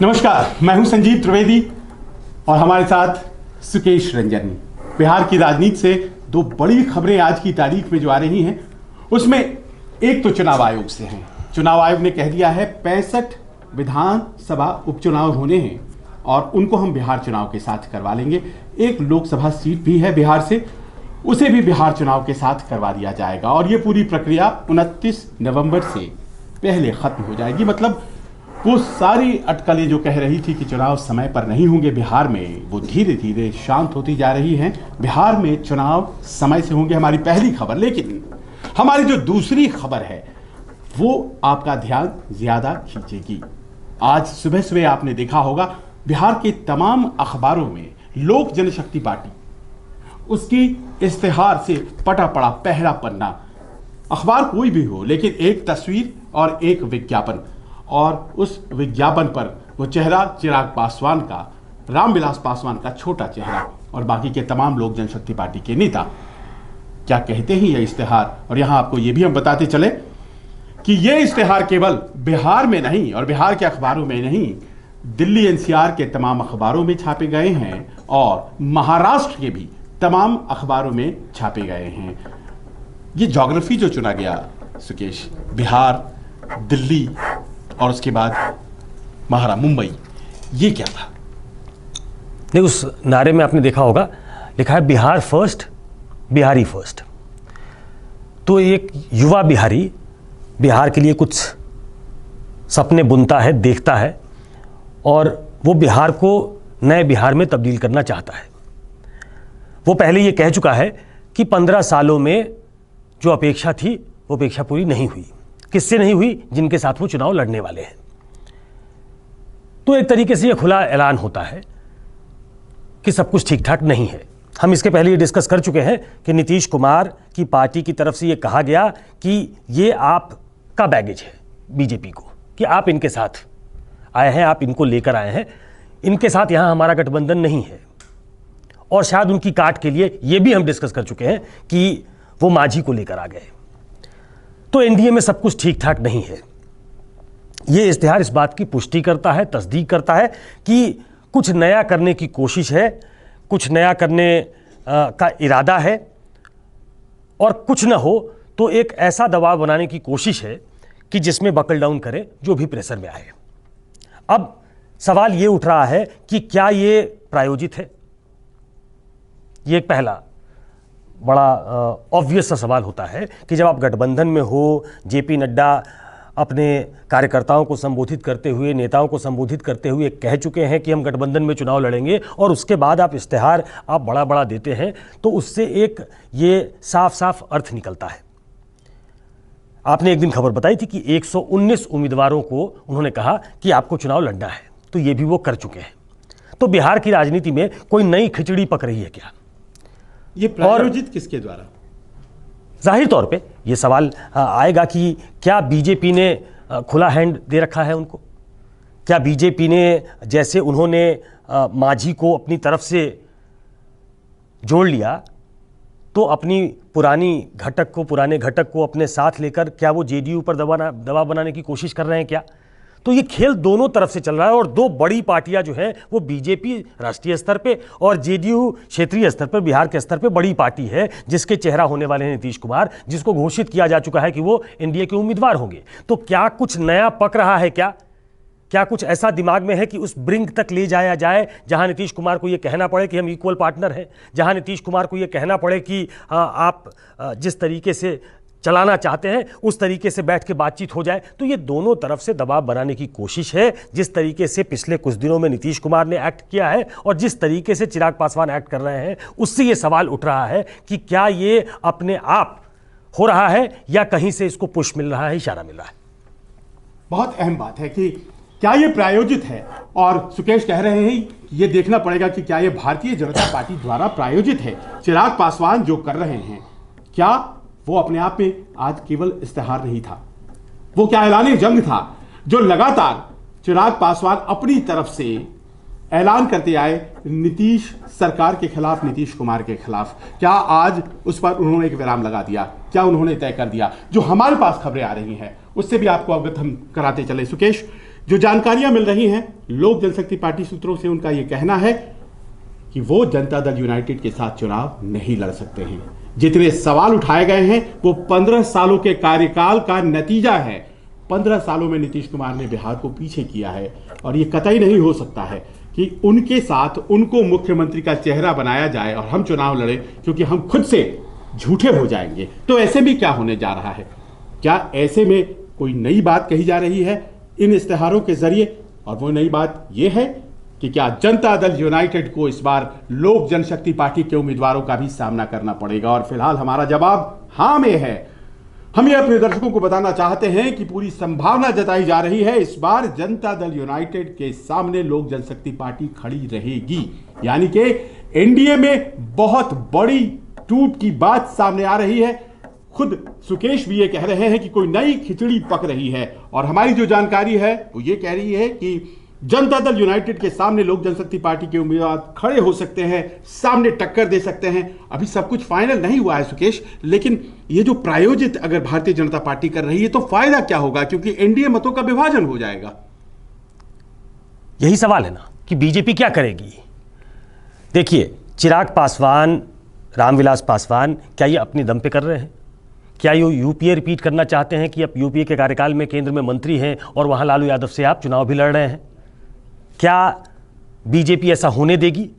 नमस्कार, मैं हूं संजीव त्रिवेदी और हमारे साथ सुकेश रंजन। बिहार की राजनीति से दो बड़ी खबरें आज की तारीख में जो आ रही हैं, उसमें एक तो चुनाव आयोग से है। चुनाव आयोग ने कह दिया है 65 विधानसभा उपचुनाव होने हैं और उनको हम बिहार चुनाव के साथ करवा लेंगे। एक लोकसभा सीट भी है बिहार से, उसे भी बिहार चुनाव के साथ करवा दिया जाएगा और ये पूरी प्रक्रिया 29 नवंबर से पहले खत्म हो जाएगी। मतलब वो सारी अटकलें जो कह रही थी कि चुनाव समय पर नहीं होंगे बिहार में, वो धीरे धीरे शांत होती जा रही हैं। बिहार में चुनाव समय से होंगे, हमारी पहली खबर। लेकिन हमारी जो दूसरी खबर है वो आपका ध्यान ज्यादा खींचेगी। आज सुबह सुबह आपने देखा होगा बिहार के तमाम अखबारों में लोक जनशक्ति पार्टी, उसकी इश्तेहार से पटा पड़ा पहला पन्ना। अखबार कोई भी हो, लेकिन एक तस्वीर और एक विज्ञापन, और उस विज्ञापन पर वो चेहरा चिराग पासवान का, रामविलास पासवान का छोटा चेहरा, और बाकी के तमाम लोक जनशक्ति पार्टी के नेता। क्या कहते हैं ये इश्तेहार? और यहां आपको ये भी हम बताते चले कि ये इश्तेहार केवल बिहार में नहीं और बिहार के अखबारों में नहीं, दिल्ली एनसीआर के तमाम अखबारों में छापे गए हैं और महाराष्ट्र के भी तमाम अखबारों में छापे गए हैं। ये ज्योग्राफी जो चुना गया सुकेश, बिहार, दिल्ली और उसके बाद मुंबई, ये क्या था? नहीं, उस नारे में आपने देखा होगा लिखा है बिहार फर्स्ट, बिहारी फर्स्ट। तो एक युवा बिहारी बिहार के लिए कुछ सपने बुनता है, देखता है, और वो बिहार को नए बिहार में तब्दील करना चाहता है। वो पहले ये कह चुका है कि 15 सालों में जो अपेक्षा थी वो अपेक्षा पूरी नहीं हुई। किससे नहीं हुई? जिनके साथ वो चुनाव लड़ने वाले हैं। तो एक तरीके से ये खुला ऐलान होता है कि सब कुछ ठीक ठाक नहीं है। हम इसके पहले ये डिस्कस कर चुके हैं कि नीतीश कुमार की पार्टी की तरफ से ये कहा गया कि ये आपका बैगेज है बीजेपी को, कि आप इनके साथ आए हैं, आप इनको लेकर आए हैं, इनके साथ यहां हमारा गठबंधन नहीं है। और शायद उनकी काट के लिए ये भी हम डिस्कस कर चुके हैं कि वो मांझी को लेकर आ गए। तो एनडीए में सब कुछ ठीक ठाक नहीं है। ये इश्तिहार इस बात की पुष्टि करता है, तस्दीक करता है कि कुछ नया करने की कोशिश है, कुछ नया करने का इरादा है, और कुछ ना हो तो एक ऐसा दबाव बनाने की कोशिश है कि जिसमें बकल डाउन करे जो भी प्रेशर में आए। अब सवाल ये उठ रहा है कि क्या ये प्रायोजित है? ये एक पहला बड़ा ऑब्वियस सा सवाल होता है कि जब आप गठबंधन में हो, जेपी नड्डा अपने कार्यकर्ताओं को संबोधित करते हुए, नेताओं को संबोधित करते हुए कह चुके हैं कि हम गठबंधन में चुनाव लड़ेंगे, और उसके बाद आप इश्तेहार आप बड़ा बड़ा देते हैं, तो उससे एक ये साफ साफ अर्थ निकलता है। आपने एक दिन खबर बताई थी कि 119 उम्मीदवारों को उन्होंने कहा कि आपको चुनाव लड़ना है, तो ये भी वो कर चुके हैं। तो बिहार की राजनीति में कोई नई खिचड़ी पक रही है क्या? ये प्रायोजित किसके द्वारा? जाहिर तौर पे ये सवाल आएगा कि क्या बीजेपी ने खुला हैंड दे रखा है उनको? क्या बीजेपी ने, जैसे उन्होंने मांझी को अपनी तरफ से जोड़ लिया, तो अपनी पुराने घटक को अपने साथ लेकर क्या वो जेडीयू पर दबाव बनाने की कोशिश कर रहे हैं क्या? तो ये खेल दोनों तरफ से चल रहा है, और दो बड़ी पार्टियां जो हैं वो बीजेपी राष्ट्रीय स्तर पे और जेडीयू क्षेत्रीय स्तर पर, बिहार के स्तर पे बड़ी पार्टी है जिसके चेहरा होने वाले हैं नीतीश कुमार, जिसको घोषित किया जा चुका है कि वो एनडीए के उम्मीदवार होंगे। तो क्या कुछ नया पक रहा है क्या? क्या कुछ ऐसा दिमाग में है कि उस ब्रिंक तक ले जाया जाए जहां नीतीश कुमार को यह कहना पड़े कि हम इक्वल पार्टनर हैं, जहां नीतीश कुमार को यह कहना पड़े कि आप जिस तरीके से चलाना चाहते हैं उस तरीके से बैठ के बातचीत हो जाए? तो ये दोनों तरफ से दबाव बनाने की कोशिश है। जिस तरीके से पिछले कुछ दिनों में नीतीश कुमार ने एक्ट किया है और जिस तरीके से चिराग पासवान एक्ट कर रहे हैं, उससे ये सवाल उठ रहा है कि क्या ये अपने आप हो रहा है या कहीं से इसको पुश मिल रहा है, इशारा मिल रहा है? बहुत अहम बात है कि क्या ये प्रायोजित है, और सुकेश कह रहे हैं ये देखना पड़ेगा कि क्या ये भारतीय जनता पार्टी द्वारा प्रायोजित है। चिराग पासवान जो कर रहे हैं, क्या वो अपने आप में आज केवल इश्तेहार नहीं था, वो क्या ऐलान जंग था जो लगातार चिराग पासवान अपनी तरफ से ऐलान करते आए नीतीश सरकार के खिलाफ, नीतीश कुमार के खिलाफ? क्या आज उस पर उन्होंने एक विराम लगा दिया? क्या उन्होंने तय कर दिया? जो हमारे पास खबरें आ रही हैं उससे भी आपको अवगत हम कराते चले सुकेश, जो जानकारियां मिल रही हैं लोक जनशक्ति पार्टी सूत्रों से, उनका यह कहना है कि वो जनता दल यूनाइटेड के साथ चुनाव नहीं लड़ सकते हैं। जितने सवाल उठाए गए हैं वो 15 सालों के कार्यकाल का नतीजा है। 15 सालों में नीतीश कुमार ने बिहार को पीछे किया है और ये कतई नहीं हो सकता है कि उनके साथ उनको मुख्यमंत्री का चेहरा बनाया जाए और हम चुनाव लड़े, क्योंकि हम खुद से झूठे हो जाएंगे। तो ऐसे में क्या होने जा रहा है? क्या ऐसे में कोई नई बात कही जा रही है इन इश्तेहारों के जरिए? और वो नई बात यह है कि क्या जनता दल यूनाइटेड को इस बार लोक जनशक्ति पार्टी के उम्मीदवारों का भी सामना करना पड़ेगा? और फिलहाल हमारा जवाब हाँ में है। हम ये अपने दर्शकों को बताना चाहते हैं कि पूरी संभावना जताई जा रही है इस बार जनता दल यूनाइटेड के सामने लोक जनशक्ति पार्टी खड़ी रहेगी, यानी कि एनडीए में बहुत बड़ी टूट की बात सामने आ रही है। खुद सुकेश भी ये कह रहे हैं कि कोई नई खिचड़ी पक रही है। और हमारी जो जानकारी है वो ये कह रही है कि जनता दल यूनाइटेड के सामने लोक जनशक्ति पार्टी के उम्मीदवार खड़े हो सकते हैं, सामने टक्कर दे सकते हैं। अभी सब कुछ फाइनल नहीं हुआ है सुकेश, लेकिन ये जो प्रायोजित अगर भारतीय जनता पार्टी कर रही है तो फायदा क्या होगा, क्योंकि एनडीए मतों का विभाजन हो जाएगा। यही सवाल है ना कि बीजेपी क्या करेगी। देखिए, चिराग पासवान, रामविलास पासवान, क्या ये अपने दम पे कर रहे हैं? क्या ये यूपीए रिपीट करना चाहते हैं कि अब यूपीए के कार्यकाल में केंद्र में मंत्री हैं और वहां लालू यादव से आप चुनाव भी लड़ रहे हैं? क्या बीजेपी ऐसा होने देगी?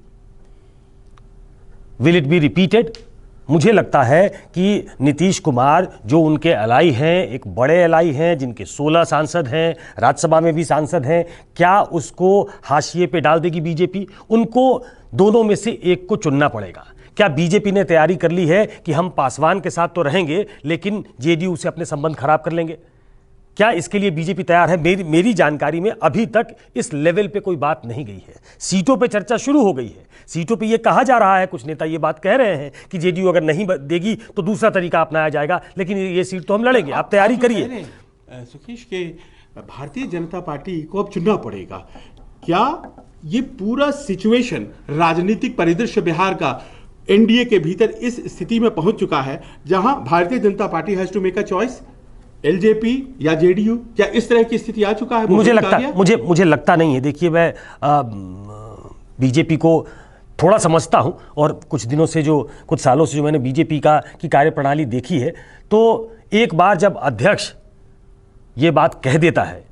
Will it be repeated? मुझे लगता है कि नीतीश कुमार जो उनके एलाई हैं, एक बड़े एलाई हैं जिनके 16 सांसद हैं, राज्यसभा में भी सांसद हैं, क्या उसको हाशिए पे डाल देगी बीजेपी? उनको दोनों में से एक को चुनना पड़ेगा। क्या बीजेपी ने तैयारी कर ली है कि हम पासवान के साथ तो रहेंगे लेकिन जेडीयू से अपने संबंध खराब कर लेंगे? क्या इसके लिए बीजेपी तैयार है? मेरी जानकारी में अभी तक इस लेवल पे कोई बात नहीं गई है। सीटों पे चर्चा शुरू हो गई है। सीटों पे ये कहा जा रहा है, कुछ नेता ये बात कह रहे हैं कि जेडीयू अगर नहीं देगी तो दूसरा तरीका अपनाया जाएगा, लेकिन ये सीट तो हम लड़ेंगे, आप तैयारी करिए। सुकेश के भारतीय जनता पार्टी को अब चुनना पड़ेगा। क्या ये पूरा सिचुएशन, राजनीतिक परिदृश्य बिहार का एनडीए के भीतर इस स्थिति में पहुंच चुका है जहां Bharatiya Janata Party has to make a choice, LJP या जेडीयू? क्या इस तरह की स्थिति आ चुका है? मुझे लगता नहीं है। देखिए, मैं बीजेपी को थोड़ा समझता हूं और कुछ दिनों से कुछ सालों से जो मैंने बीजेपी की कार्यप्रणाली देखी है, तो एक बार जब अध्यक्ष ये बात कह देता है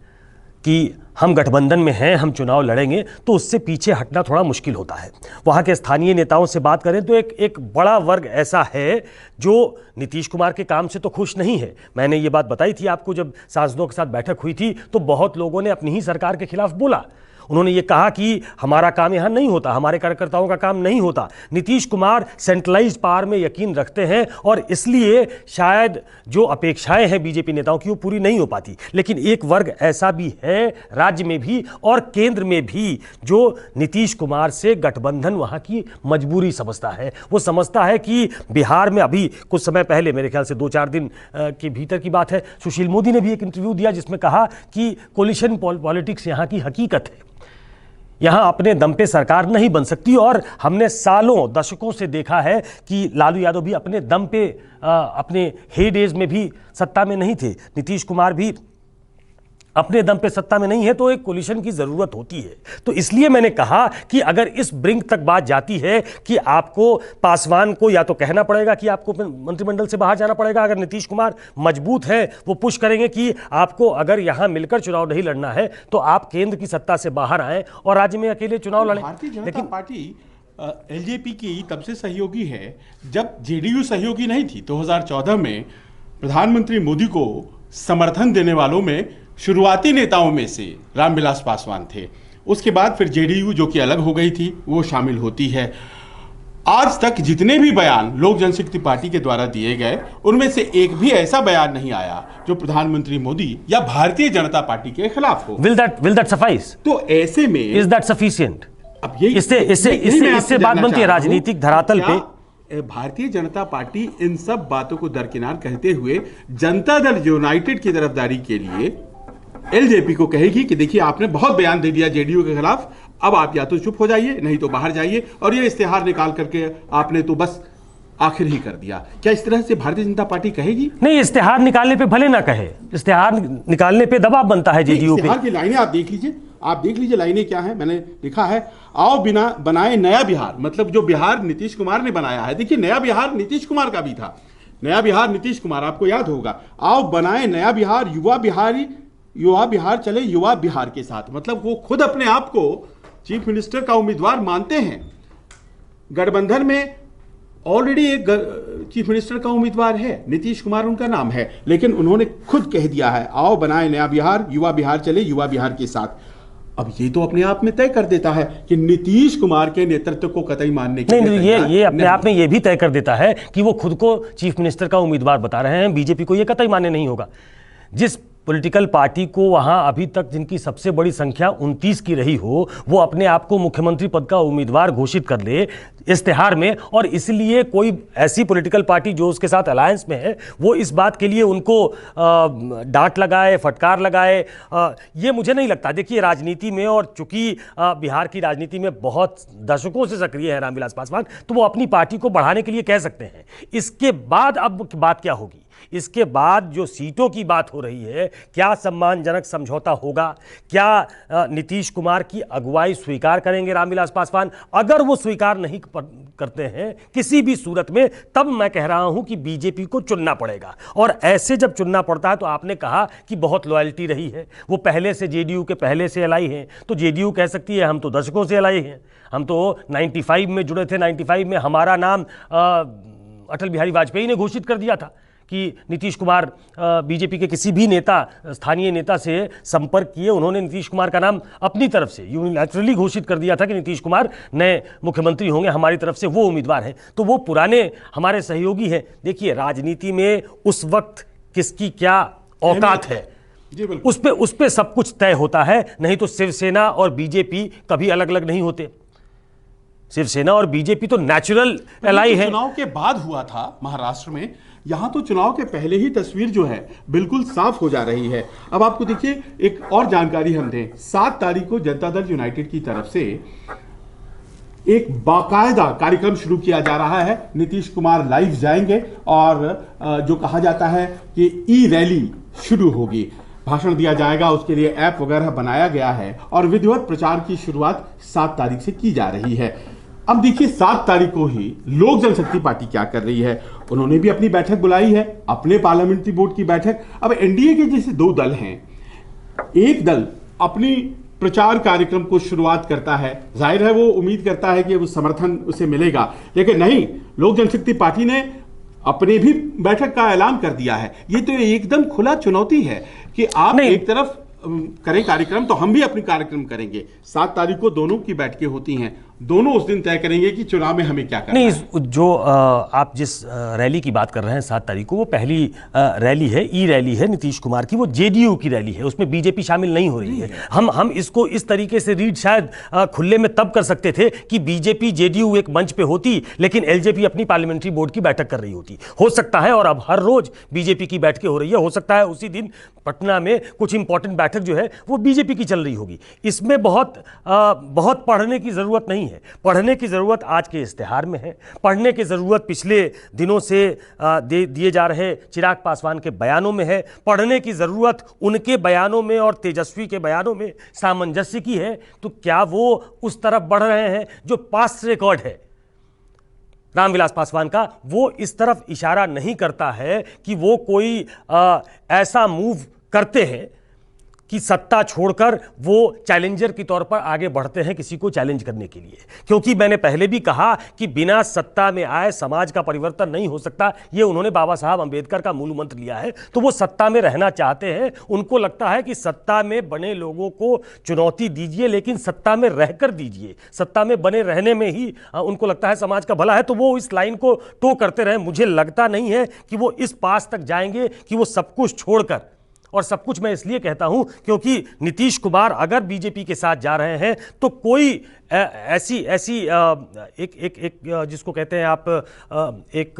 कि हम गठबंधन में हैं, हम चुनाव लड़ेंगे, तो उससे पीछे हटना थोड़ा मुश्किल होता है। वहाँ के स्थानीय नेताओं से बात करें तो एक बड़ा वर्ग ऐसा है जो नीतीश कुमार के काम से तो खुश नहीं है। मैंने ये बात बताई थी आपको, जब सांसदों के साथ बैठक हुई थी तो बहुत लोगों ने अपनी ही सरकार के खिलाफ बोला। उन्होंने ये कहा कि हमारा काम यहाँ नहीं होता, हमारे कार्यकर्ताओं का काम नहीं होता। नीतीश कुमार सेंट्रलाइज्ड पावर में यकीन रखते हैं और इसलिए शायद जो अपेक्षाएं हैं बीजेपी नेताओं की वो पूरी नहीं हो पाती। लेकिन एक वर्ग ऐसा भी है राज्य में भी और केंद्र में भी जो नीतीश कुमार से गठबंधन वहाँ की मजबूरी समझता है। वो समझता है कि बिहार में अभी कुछ समय पहले, मेरे ख्याल से 2-4 दिन के भीतर की बात है, सुशील मोदी ने भी एक इंटरव्यू दिया जिसमें कहा कि कोलिशन पॉलिटिक्स यहाँ की हकीकत है, यहाँ अपने दम पे सरकार नहीं बन सकती। और हमने सालों दशकों से देखा है कि लालू यादव भी अपने दम पे अपने हे डेज में भी सत्ता में नहीं थे, नीतीश कुमार भी अपने दम पे सत्ता में नहीं है, तो एक कोलिशन की जरूरत होती है। तो इसलिए मैंने कहा कि अगर इस ब्रिंक तक बात जाती है कि आपको पासवान को या तो कहना पड़ेगा कि आपको मंत्रिमंडल से बाहर जाना पड़ेगा, अगर नीतीश कुमार मजबूत है, वो पुश करेंगे कि आपको अगर यहां मिलकर चुनाव नहीं लड़ना है तो आप केंद्र की सत्ता से बाहर आए और राज्य में अकेले चुनाव लड़ें। भारतीय जनता पार्टी एलजेपी की तब से सहयोगी है जब जेडीयू सहयोगी नहीं थी। 2014 में प्रधानमंत्री मोदी को समर्थन देने वालों में शुरुआती नेताओं में से रामविलास पासवान थे। उसके बाद फिर जेडीयू, जो कि अलग हो गई थी, वो शामिल होती है। आज तक जितने भी बयान लोक जनशक्ति पार्टी के द्वारा दिए गए, उनमें से एक भी ऐसा बयान नहीं आया जो प्रधानमंत्री मोदी या भारतीय जनता पार्टी के खिलाफ हो। Will that suffice? तो ऐसे में Is that sufficient? अब यही इससे बात बनती है राजनीतिक धरातल पे। भारतीय जनता पार्टी इन सब बातों को दरकिनार कहते हुए जनता दल यूनाइटेड की तरफदारी के लिए एलजेपी को कहेगी कि देखिए, आपने बहुत बयान दे दिया जेडीयू के खिलाफ, अब आप या तो चुप हो जाइए नहीं तो बाहर जाइए, और ये इश्तेहार निकाल करके आपने तो बस आखिर ही कर दिया। क्या इस तरह से भारतीय जनता पार्टी कहेगी? नहीं, इश्तेहार निकालने पे भले ना कहे, इश्तेहार निकालने पे दबाव बनता है जेडीयू पे। इश्तेहार की लाइनें आप देख लीजिए, लाइनें क्या है। मैंने लिखा है, आओ बिना बनाए नया बिहार, मतलब जो बिहार नीतीश कुमार ने बनाया है। देखिए, नया बिहार नीतीश कुमार का भी था, नया बिहार नीतीश कुमार, आपको याद होगा। आओ बनाए नया बिहार, युवा बिहार चले युवा बिहार के साथ। मतलब वो खुद अपने आप को चीफ मिनिस्टर का उम्मीदवार मानते हैं। गठबंधन में ऑलरेडी एक चीफ मिनिस्टर का उम्मीदवार है, नीतीश कुमार उनका नाम है, लेकिन उन्होंने खुद कह दिया है, आओ बनाए नया बिहार, युवा बिहार चले युवा बिहार के साथ। अब ये तो अपने आप में तय कर देता है कि नीतीश कुमार के नेतृत्व को कतई मानने के नहीं, ये अपने आप में ये भी तय कर देता है कि वो खुद को चीफ मिनिस्टर का उम्मीदवार बता रहे हैं। बीजेपी को ये कतई मान्य नहीं होगा। जिस पॉलिटिकल पार्टी को वहां अभी तक जिनकी सबसे बड़ी संख्या 29 की रही हो, वो अपने आप को मुख्यमंत्री पद का उम्मीदवार घोषित कर ले इश्तेहार में, और इसलिए कोई ऐसी पॉलिटिकल पार्टी जो उसके साथ अलायंस में है वो इस बात के लिए उनको डांट लगाए, फटकार लगाए, ये मुझे नहीं लगता। देखिए, राजनीति में, और चूंकि बिहार की राजनीति में बहुत दशकों से सक्रिय है रामविलास पासवान, तो वो अपनी पार्टी को बढ़ाने के लिए कह सकते हैं। इसके बाद अब बात क्या होगी? इसके बाद जो सीटों की बात हो रही है, क्या सम्मानजनक समझौता होगा? क्या नीतीश कुमार की अगुवाई स्वीकार करेंगे रामविलास पासवान? अगर वो स्वीकार नहीं करते हैं किसी भी सूरत में, तब मैं कह रहा हूं कि बीजेपी को चुनना पड़ेगा। और ऐसे जब चुनना पड़ता है, तो आपने कहा कि बहुत लॉयल्टी रही है, वो पहले से जेडीयू के पहले से एलाई हैं, तो जेडीयू कह सकती है हम तो दशकों से एलाई हैं, हम तो 95 में जुड़े थे, 95 में हमारा नाम अटल बिहारी वाजपेयी ने घोषित कर दिया था कि नीतीश कुमार बीजेपी के किसी भी नेता, स्थानीय नेता से संपर्क किए, उन्होंने नीतीश कुमार का नाम अपनी तरफ से यूनिलैटरली घोषित कर दिया था कि नीतीश कुमार नए मुख्यमंत्री होंगे, हमारी तरफ से वो उम्मीदवार हैं। तो वो पुराने हमारे सहयोगी हैं। देखिए, राजनीति में उस वक्त किसकी क्या औकात है, उस पे सब कुछ तय होता है। नहीं तो शिवसेना और बीजेपी कभी अलग अलग नहीं होते। शिवसेना और बीजेपी तो नेचुरल एलाई है। चुनाव के बाद हुआ था महाराष्ट्र में, यहां तो चुनाव के पहले ही तस्वीर जो है बिल्कुल साफ हो जा रही है। अब आपको देखिए, एक और जानकारी हम दें, 7 तारीख को जनता दल यूनाइटेड की तरफ से एक बाकायदा कार्यक्रम शुरू किया जा रहा है। नीतीश कुमार लाइव जाएंगे और जो कहा जाता है कि ई रैली शुरू होगी, भाषण दिया जाएगा, उसके लिए ऐप वगैरह बनाया गया है और विधिवत प्रचार की शुरुआत 7 तारीख से की जा रही है। अब देखिए, 7 तारीख को ही लोक जनशक्ति पार्टी क्या कर रही है, उन्होंने भी अपनी बैठक बुलाई है, अपने पार्लियामेंट्री बोर्ड की बैठक। अब एनडीए के जैसे 2 दल हैं, एक दल अपनी प्रचार कार्यक्रम को शुरुआत करता है, जाहिर है वो उम्मीद करता है कि वो समर्थन उसे मिलेगा, लेकिन नहीं, लोक जनशक्ति पार्टी ने अपने भी बैठक का ऐलान कर दिया है। ये तो एकदम खुला चुनौती है कि आप एक तरफ करें कार्यक्रम तो हम भी अपनी कार्यक्रम करेंगे। 7 तारीख को दोनों की बैठकें होती हैं, दोनों उस दिन तय करेंगे कि चुनाव में हमें क्या करना है। नहीं, जो आप जिस रैली की बात कर रहे हैं 7 तारीख को, वो पहली रैली है, ई रैली है नीतीश कुमार की, वो जेडीयू की रैली है, उसमें बीजेपी शामिल नहीं हो रही है। हम इसको इस तरीके से रीड शायद खुले में तब कर सकते थे कि बीजेपी जेडीयू एक मंच पे होती, लेकिन एलजेपी अपनी पार्लियामेंट्री बोर्ड की बैठक कर रही होती, हो सकता है। और अब हर रोज बीजेपी की बैठकें हो रही है, हो सकता है उसी दिन पटना में कुछ इंपॉर्टेंट बैठक जो है वो बीजेपी की चल रही होगी। इसमें बहुत पढ़ने की जरूरत नहीं है। पढ़ने की जरूरत आज के इश्तेहार में है, पढ़ने की जरूरत पिछले दिनों से दिए जा रहे चिराग पासवान के बयानों में है, पढ़ने की जरूरत उनके बयानों में और तेजस्वी के बयानों में सामंजस्य की है। तो क्या वो उस तरफ बढ़ रहे हैं जो पास्ट रिकॉर्ड है रामविलास पासवान का, वो इस तरफ इशारा नहीं करता है कि वो कोई ऐसा मूव करते हैं कि सत्ता छोड़कर वो चैलेंजर के तौर पर आगे बढ़ते हैं किसी को चैलेंज करने के लिए। क्योंकि मैंने पहले भी कहा कि बिना सत्ता में आए समाज का परिवर्तन नहीं हो सकता, ये उन्होंने बाबा साहब अंबेडकर का मूल मंत्र लिया है। तो वो सत्ता में रहना चाहते हैं, उनको लगता है कि सत्ता में बने लोगों को चुनौती दीजिए, लेकिन सत्ता में रहकर दीजिए, सत्ता में बने रहने में ही उनको लगता है समाज का भला है। तो वो इस लाइन को टो करते रहे। मुझे लगता नहीं है कि वो इस पास तक जाएंगे कि वो सब कुछ छोड़कर, और सब कुछ मैं इसलिए कहता हूं क्योंकि नीतीश कुमार अगर बीजेपी के साथ जा रहे हैं तो कोई ऐसी एक जिसको कहते हैं आप एक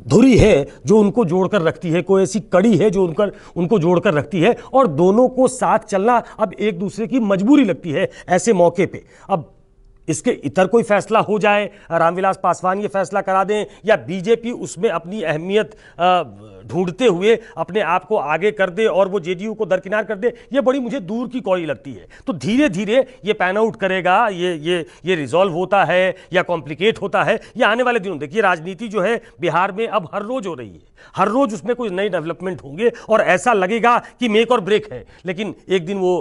धुरी है जो उनको जोड़कर रखती है, कोई ऐसी कड़ी है जो उनको जोड़कर रखती है, और दोनों को साथ चलना अब एक दूसरे की मजबूरी लगती है ऐसे मौके पे। अब इसके इतर कोई फैसला हो जाए, रामविलास पासवान ये फैसला करा दें, या बीजेपी उसमें अपनी अहमियत ढूंढते हुए अपने आप को आगे कर दे और वो जेडीयू को दरकिनार कर दे, ये बड़ी मुझे दूर की कौड़ी लगती है। तो धीरे धीरे ये पैन आउट करेगा, ये रिजॉल्व होता है या कॉम्प्लिकेट होता है, ये आने वाले दिनों। देखिए राजनीति जो है बिहार में अब हर रोज हो रही है, हर रोज उसमें कोई नए डेवलपमेंट होंगे और ऐसा लगेगा कि मेक और ब्रेक है, लेकिन एक दिन वो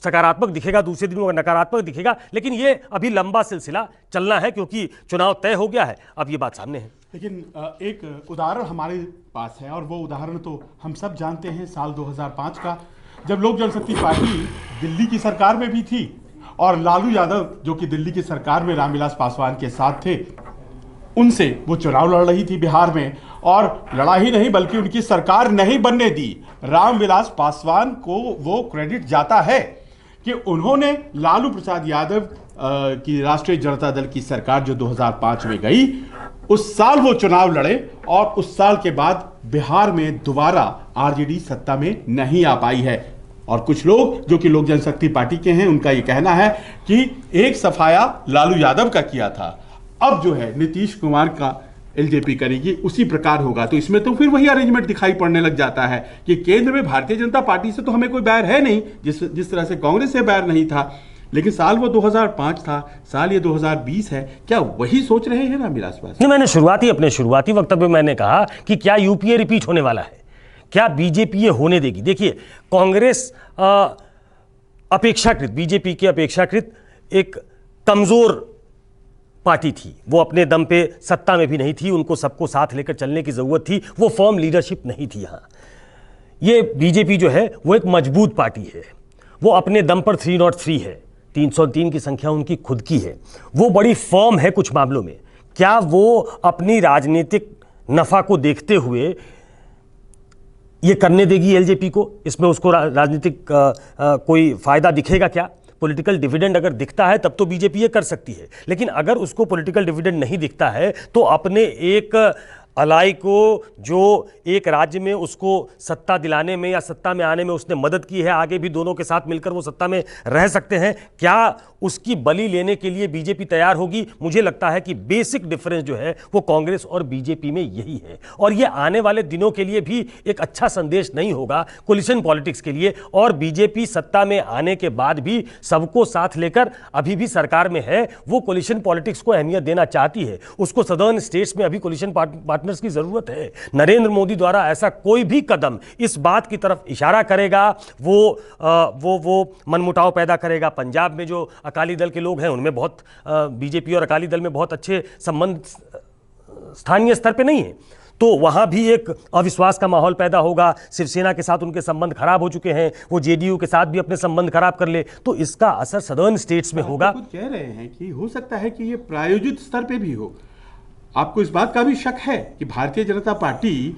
सकारात्मक दिखेगा, दूसरे दिन वो नकारात्मक दिखेगा, लेकिन ये अभी लंबा सिलसिला चलना है क्योंकि चुनाव तय हो गया है, अब ये बात सामने है। लेकिन एक उदाहरण हमारे पास है और वो उदाहरण तो हम सब जानते हैं, साल 2005 का, जब लोक जनशक्ति पार्टी दिल्ली की सरकार में भी थी और लालू यादव जो कि दिल्ली की सरकार में रामविलास पासवान के साथ थे, उनसे वो चुनाव लड़ रही थी बिहार में, और लड़ा ही नहीं बल्कि उनकी सरकार नहीं बनने दी। रामविलास पासवान को वो क्रेडिट जाता है कि उन्होंने लालू प्रसाद यादव की राष्ट्रीय जनता दल की सरकार जो 2005 में गई, उस साल वो चुनाव लड़े और उस साल के बाद बिहार में दोबारा आरजेडी सत्ता में नहीं आ पाई है। और कुछ लोग जो कि लोक जनशक्ति पार्टी के हैं, उनका ये कहना है कि एक सफाया लालू यादव का किया था, अब जो है नीतीश कुमार का एलजेपी करेगी, उसी प्रकार होगा। तो इसमें तो फिर वही अरेंजमेंट दिखाई पड़ने लग जाता है कि केंद्र में भारतीय जनता पार्टी से तो हमें कोई बैर है नहीं, जिस तरह से कांग्रेस से बैर नहीं था, लेकिन साल वो 2005 था, साल ये 2020 है। क्या वही सोच रहे हैं रामविलास पासवान? नहीं, मैंने अपने शुरुआती वक्तव्य में मैंने कहा कि क्या यूपीए रिपीट होने वाला है, क्या बीजेपी ये होने देगी? देखिए कांग्रेस अपेक्षाकृत, बीजेपी के अपेक्षाकृत एक कमजोर पार्टी थी, वो अपने दम पे सत्ता में भी नहीं थी, उनको सबको साथ लेकर चलने की जरूरत थी, वो फर्म लीडरशिप नहीं थी। यहां ये बीजेपी जो है वो एक मजबूत पार्टी है, वो अपने दम पर 303 है, 303 की संख्या उनकी खुद की है, वो बड़ी फर्म है कुछ मामलों में। क्या वो अपनी राजनीतिक नफा को देखते हुए ये करने देगी एलजेपी को? इसमें उसको राजनीतिक कोई फायदा दिखेगा क्या? पॉलिटिकल डिविडेंड अगर दिखता है तब तो बीजेपी ये कर सकती है, लेकिन अगर उसको पॉलिटिकल डिविडेंड नहीं दिखता है तो अपने एक अलाई को जो एक राज्य में उसको सत्ता दिलाने में या सत्ता में आने में उसने मदद की है, आगे भी दोनों के साथ मिलकर वो सत्ता में रह सकते हैं, क्या उसकी बलि लेने के लिए बीजेपी तैयार होगी? मुझे लगता है कि बेसिक डिफरेंस जो है वो कांग्रेस और बीजेपी में यही है, और ये आने वाले दिनों के लिए भी एक अच्छा संदेश नहीं होगा कोलिशन पॉलिटिक्स के लिए। और बीजेपी सत्ता में आने के बाद भी सबको साथ लेकर अभी भी सरकार में है, वो कोलिशन पॉलिटिक्स को अहमियत देना चाहती है, उसको सदर्न स्टेट्स में अभी कोलिशन पार्टनर्स की जरूरत है। नरेंद्र मोदी द्वारा ऐसा कोई भी कदम इस बात की तरफ इशारा करेगा, वो मनमुटाव पैदा करेगा। पंजाब में जो अकाली दल के लोग हैं उनमें बहुत बीजेपी और अकाली दल में बहुत अच्छे संबंध स्थानीय स्तर पे नहीं है, तो वहां भी एक अविश्वास का माहौल पैदा होगा। शिवसेना के साथ उनके संबंध खराब हो चुके हैं, वो जेडीयू के साथ भी अपने संबंध खराब कर ले, तो इसका असर सदर्न स्टेट्स में होगा। कुछ कह रहे हैं कि हो सकता है कि ये प्रायोजित स्तर पे भी हो। आपको इस बात का भी शक है कि भारतीय जनता पार्टी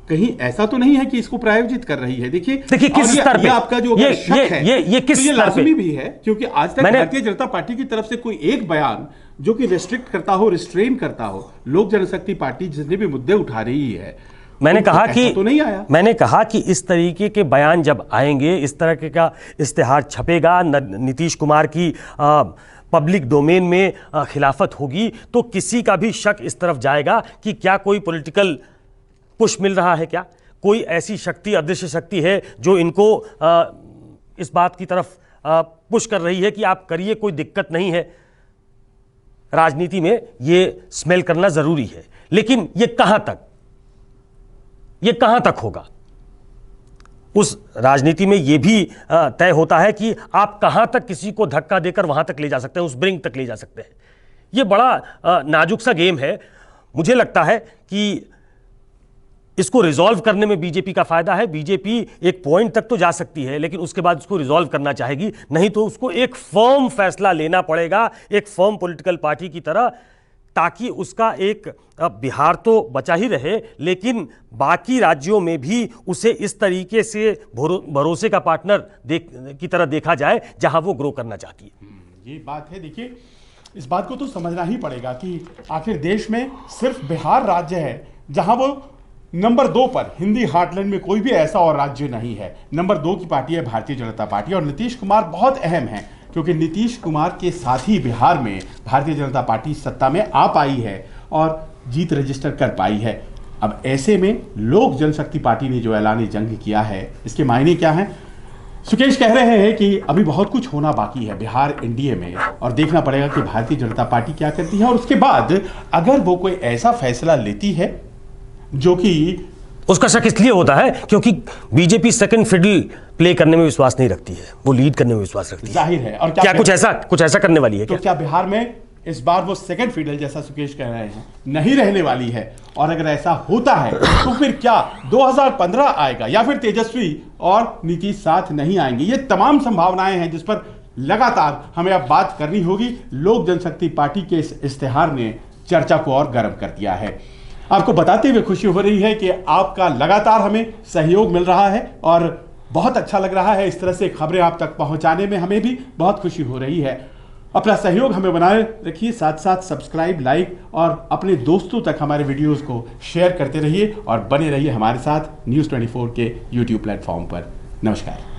कहीं ऐसा तो नहीं है कि इसको प्रायोजित कर रही है? देखिए किस स्तर पे आपका जो शक है ये किस तो ये स्तर पे लाजमी भी है, क्योंकि आज तक भारतीय जनता पार्टी की तरफ से कोई एक बयान जो कि रेस्ट्रिक्ट करता हो, रिस्ट्रेन करता हो लोक जनशक्ति पार्टी जितने भी मुद्दे उठा रही है, मैंने कहा कि तो नहीं आया। मैंने कहा कि इस तरीके के बयान जब आएंगे, इस तरह का इश्तेहार छपेगा, नीतीश कुमार की पब्लिक डोमेन में खिलाफत होगी, तो किसी का भी शक इस तरफ जाएगा कि क्या कोई पॉलिटिकल पुश मिल रहा है, क्या कोई ऐसी शक्ति, अदृश्य शक्ति है जो इनको इस बात की तरफ पुश कर रही है कि आप करिए, कोई दिक्कत नहीं है। राजनीति में ये स्मेल करना जरूरी है, लेकिन ये कहां तक होगा? उस राजनीति में यह भी तय होता है कि आप कहां तक किसी को धक्का देकर वहां तक ले जा सकते हैं, उस ब्रिंक तक ले जा सकते हैं। यह बड़ा नाजुक सा गेम है। मुझे लगता है कि इसको रिजॉल्व करने में बीजेपी का फायदा है। बीजेपी एक पॉइंट तक तो जा सकती है, लेकिन उसके बाद उसको रिजॉल्व करना चाहेगी, नहीं तो उसको एक फर्म फैसला लेना पड़ेगा, एक फर्म पॉलिटिकल पार्टी की तरह, ताकि उसका एक बिहार तो बचा ही रहे, लेकिन बाकी राज्यों में भी उसे इस तरीके से भरोसे का पार्टनर की तरह देखा जाए जहां वो ग्रो करना चाहती है। ये बात है। देखिए, इस बात को तो समझना ही पड़ेगा कि आखिर देश में सिर्फ बिहार राज्य है जहां वो नंबर 2 पर, हिंदी हार्टलैंड में कोई भी ऐसा और राज्य नहीं है। नंबर 2 की पार्टी है भारतीय जनता पार्टी, और नीतीश कुमार बहुत अहम है क्योंकि नीतीश कुमार के साथ ही बिहार में भारतीय जनता पार्टी सत्ता में आ पाई है और जीत रजिस्टर कर पाई है। अब ऐसे में लोक जनशक्ति पार्टी ने जो ऐलान जंग किया है, इसके मायने क्या हैं? सुकेश कह रहे हैं कि अभी बहुत कुछ होना बाकी है बिहार एनडीए में, और देखना पड़ेगा कि भारतीय जनता पार्टी क्या करती है, और उसके बाद अगर वो कोई ऐसा फैसला लेती है जो कि उसका शक इसलिए होता है क्योंकि बीजेपी सेकंड फिडल प्ले करने में विश्वास नहीं रखती है, वो लीड करने में विश्वास रखती है। जाहिर है। और क्या कुछ ऐसा करने वाली है तो क्या बिहार में इस बार वो सेकंड फिडल, जैसा सुकेश कह रहे हैं, नहीं रहने वाली है? और अगर ऐसा होता है तो फिर क्या 2015 आएगा या फिर तेजस्वी और नीतीश साथ नहीं आएंगे? ये तमाम संभावनाएं हैं जिस पर लगातार हमें अब बात करनी होगी। लोक जनशक्ति पार्टी के इस इश्तेहार ने चर्चा को और गर्म कर दिया है। आपको बताते हुए खुशी हो रही है कि आपका लगातार हमें सहयोग मिल रहा है और बहुत अच्छा लग रहा है। इस तरह से खबरें आप तक पहुंचाने में हमें भी बहुत खुशी हो रही है। अपना सहयोग हमें बनाए रखिए, साथ साथ सब्सक्राइब, लाइक और अपने दोस्तों तक हमारे वीडियोस को शेयर करते रहिए और बने रहिए हमारे साथ न्यूज़ 24 के YouTube प्लेटफॉर्म पर। नमस्कार।